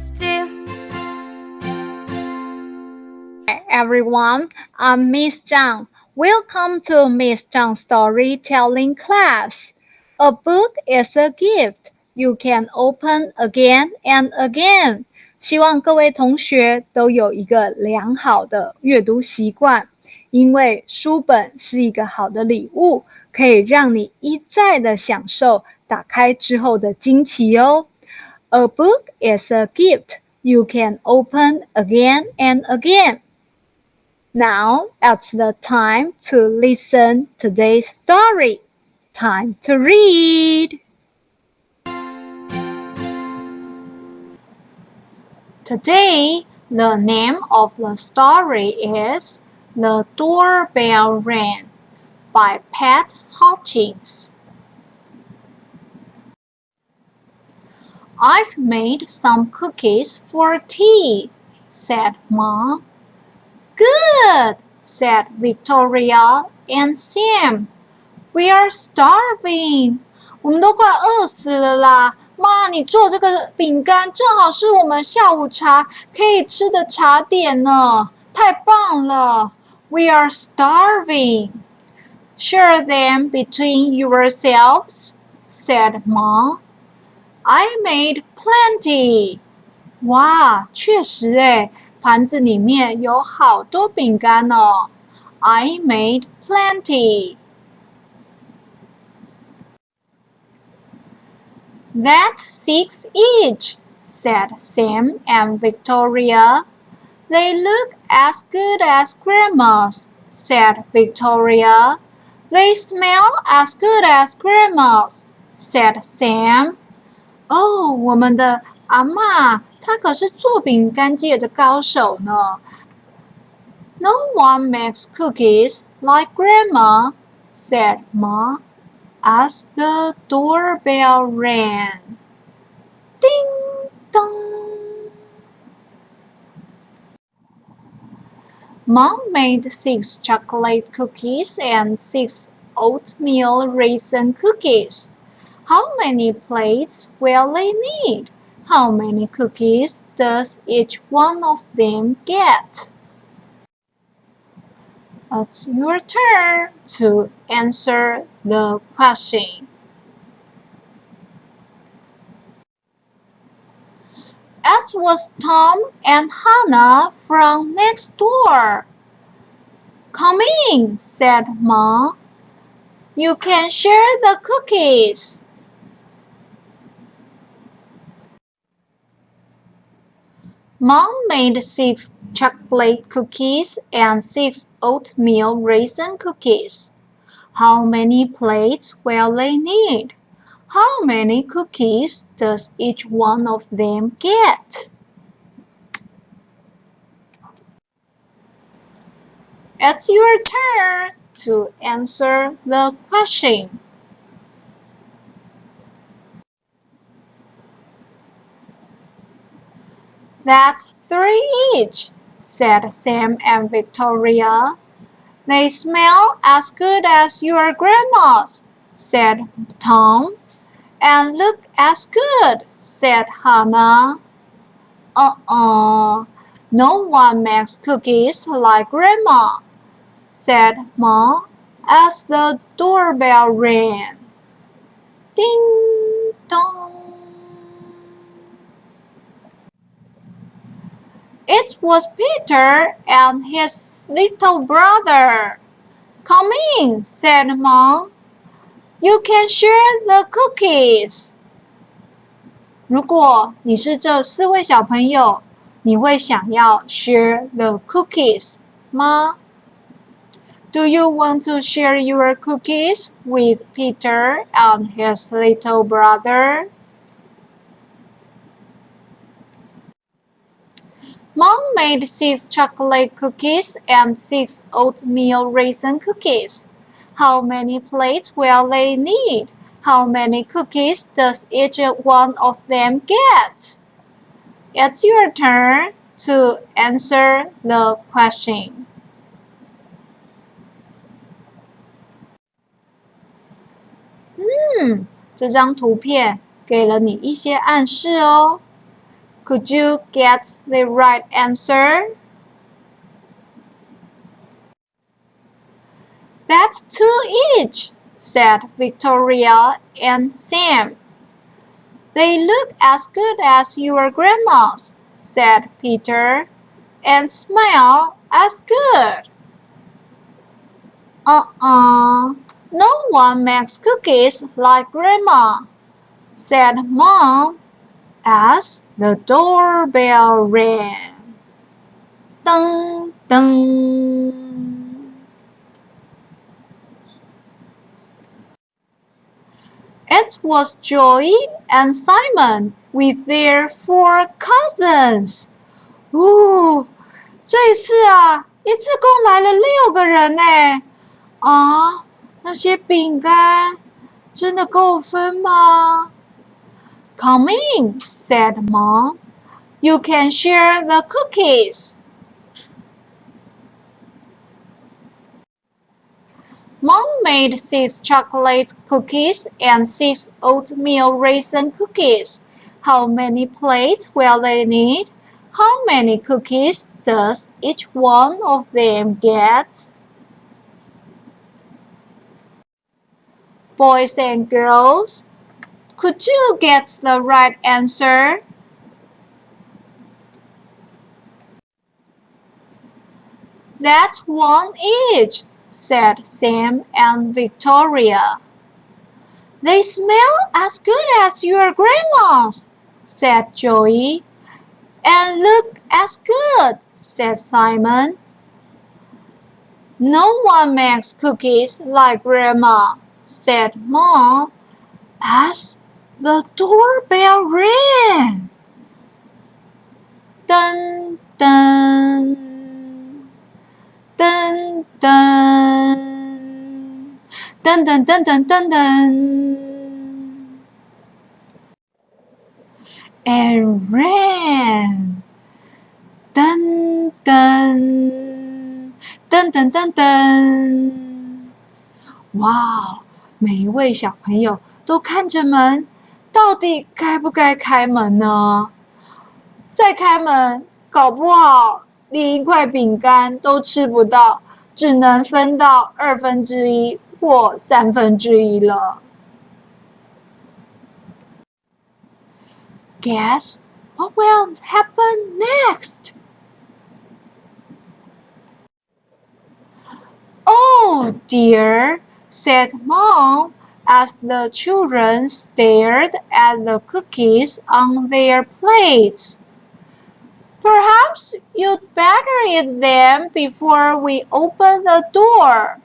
still. Hi everyone, I'm Miss Chang. Welcome to Miss Chang's storytelling class. A book is a gift you can open again and again. 希望各位同学都有一个良好的阅读习惯，因为书本是一个好的礼物，可以让你一再的享受打开之后的惊奇哦。A book is a gift you can open again and again. Now it's the time to listen today's story. Time to read. Today, the name of the story is The Doorbell Rang by Pat Hutchins. I've made some cookies for tea, said Mom. Good, said Victoria and Sam. We are starving. 我们都快饿死了啦！妈，你做这个饼干正好是我们下午茶可以吃的茶点呢，太棒了 ！We are starving. Share them between yourselves, said Mom. I made plenty. 哇，确实诶，盘子里面有好多饼干哦。I made plenty. That's 6 each, said Sam and Victoria. They look as good as Grandma's, said Victoria. They smell as good as Grandma's, said Sam. 哦，我们的阿嬷，她可是做饼干界的高手呢。No one makes cookies like Grandma, said Ma, as the doorbell rang. Ding dong. Mom made 6 chocolate cookies and 6 oatmeal raisin cookies. How many plates will they need? How many cookies does each one of them get? It's your turn to answer the question. It was Tom and Hannah from next door. Come in, said Ma. You can share the cookies. Mom made 6 chocolate cookies and 6 oatmeal raisin cookies. How many plates will they need? How many cookies does each one of them get? It's your turn to answer the question. That's 3 each, said Sam and Victoria. They smell as good as your grandma's, said Tom. And look as good, said Hannah. No one makes cookies like Grandma, said Ma as the doorbell rang. Ding dong. It was Peter and his little brother. Come in, said Mom. You can share the cookies. 如果你是这4位小朋友，你会想要 share the cookies 吗？ Do you want to share your cookies with Peter and his little brother? Mom made 6 chocolate cookies and 6 oatmeal raisin cookies. How many plates will they need? How many cookies does each one of them get? It's your turn to answer the question. 这张图片给了你一些暗示哦。Could you get the right answer? That's 2 each, said Victoria and Sam. They look as good as your grandma's, said Peter, and smell as good. No one makes cookies like Grandma, said Mom as the doorbell rang. Dun, dun. It was Joy and Simon with their 4 cousins. 这一次啊，一次共来了6个人呢。那些饼干真的够分吗？ Come in, said Mom. You can share the cookies. Mom made 6 chocolate cookies and 6 oatmeal raisin cookies. How many plates will they need? How many cookies does each one of them get? Boys and girls, could you get the right answer? That's 1 each, said Sam and Victoria. They smell as good as your grandma's, said Joey. And look as good, said Simon. No one makes cookies like Grandma, said Mom, as the doorbell rang. Dun, dun. Dun, dun. Dun, dun, dun, dun, dun, dun. And ran. Dun, dun. Dun, dun, dun, dun. 哇，每一位小朋友都看着门，到底该不该开门呢？再开门，搞不好连一块饼干都吃不到，只能分到1/2或1/3了。Guess what will happen next? Oh dear, said Mom as the children stared at the cookies on their plates. Perhaps you'd better eat them before we open the door.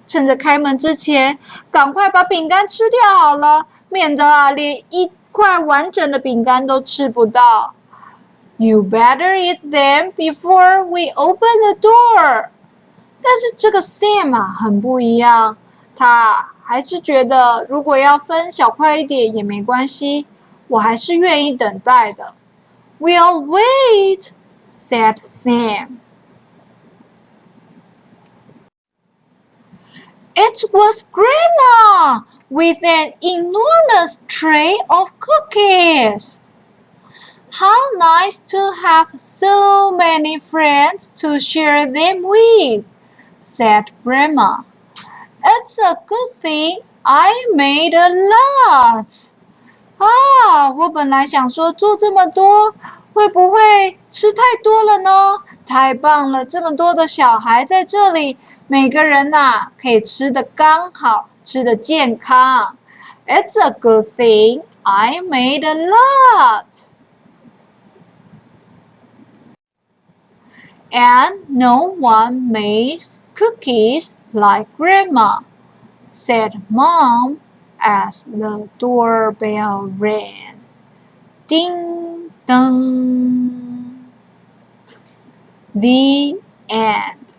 趁着开门之前，赶快把饼干吃掉好了，免得连一块完整的饼干都吃不到。You better eat them before we open the door. 但是这个 Sam 很不一样，他还是觉得如果要分小块一点也没关系，我还是愿意等待的。We'll wait, said Sam. It was Grandma with an enormous tray of cookies. How nice to have so many friends to share them with, said Grandma. It's a good thing I made a lot. 我本来想说做这么多，会不会吃太多了呢？太棒了，这么多的小孩在这里，每个人可以吃得刚好，吃得健康。It's a good thing I made a lot. And no one makes cookies like Grandma, said Mom as the doorbell rang. Ding dong. The end.